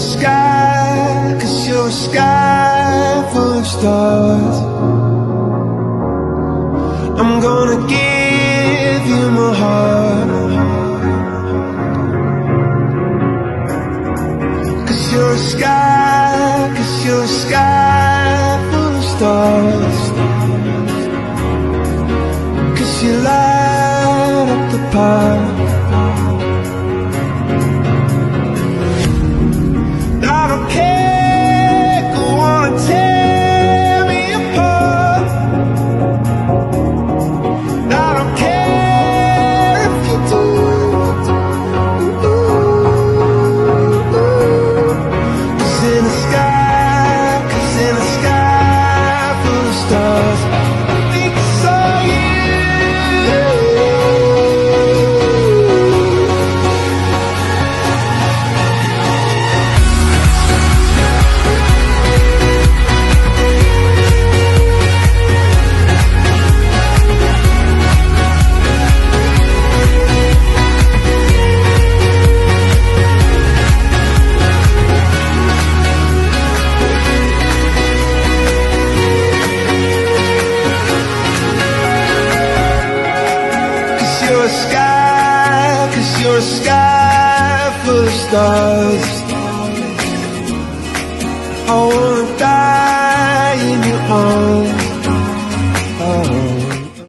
sky, 'cause you're a sky full of stars. I'm gonna give you my heart, 'cause you're a sky, 'cause you're a sky full of stars. 'Cause you light up the path. I don't care, go on and tear me apart. I don't care if you do. 'Cause in the sky, 'cause in the sky full of stars, I think I saw you. You're a sky, 'cause you're a sky full of stars. I wanna die in your arms.